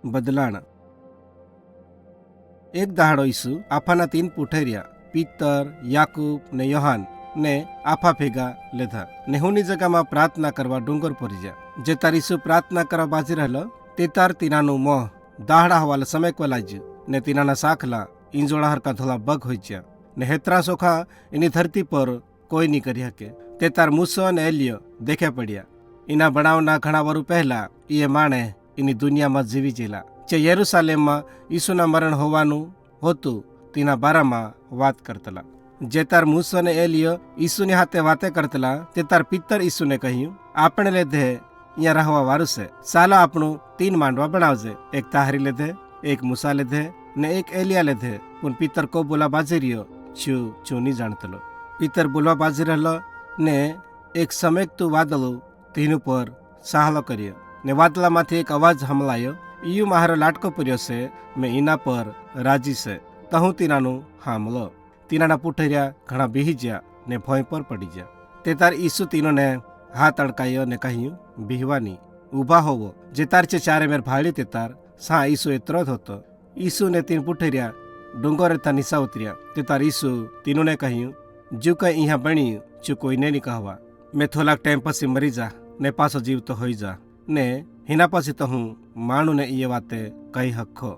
બદલાણ. એક દાડો ઈસુ આફાના 3 પુઠેરિયા પીતર, યાકૂબ ને યોહાન ને આફા ભેગા લીધા ને હુંની જગામાં પ્રાર્થના કરવા ડુંગર પર ગયા. જે તાર ઈસુ પ્રાર્થના કરવા બાજી રહેલો તે તાર તીનાનું મોં દાહડા હવાલે સમેકવા લાગ્યું ને તીનાના સાખલા ઈંજોળા હરકા ધોલા બગ હોય ગયા ને હેતરા સોખા એની ધરતી પર કોઈ નહીં કરી શકે. તે તાર મૂસો અને એલિયો દેખે પડ્યા. એના બનાવના ઘણા વર્ષ પહેલા એ માણે એની દુનિયામાં જીવી જેલા જે યરુસાલેમમાં ઈસુના મરણ હોવાનું હોતું તેના બારામાં વાત કરતલા. જે તાર મૂસો અને એલિયો ઈસુની હાથે વાતે કરતલા તે તાર પિત્તર ઈસુને કહ્યું, આપણે લીધે અહીંયા રહેવા વારું છે, ચાલો આપણું 3 માંડવા બનાવજે, એક તાહરી લીધે, એક મૂસા લીધે ને એક એલિયા લીધે. પણ પિત્તર કો બોલા બાજી રહ્યો છું નહીં જાણતલો. પિત્તર બોલવા બાજી રહેલો ને એક સમેકતું વાદળું તેનું પર સાહલો કર્યો ને વાદળામાંથી એક અવાજ હમલાયો, ઈયુ મારો લાટકો પૂર્યો છે, મેં એના પર રાજી છે, તહું તીનાનું હામલો. તીનાના પુઠેરિયા ઘણા બેહી ગયા ને ભોંય પર પડી ગયા. તે તાર ઈસુ તીનોને હાથ અડકાયો ને કહ્યું, બીહવાની ઊભા હોવો. જે તાર છે ચારે મેર ભાળી તે તાર સા ઈસુ એતરો જ હતો. ઈસુ ને 3 પુઠેરિયા ડુંગરે તા નીચા ઉતર્યા. તે તાર ઈસુ તીનોને કહ્યું, જો કંઈ અહીંયા બન્યું જો કોઈને નહીં કહેવા. મેં થોડાક ટાઈમ પછી મરી જા ને પાછો જીવતો હોઈ જા ને એના પછી તો હું માણુને એ વાતે કહી હખો.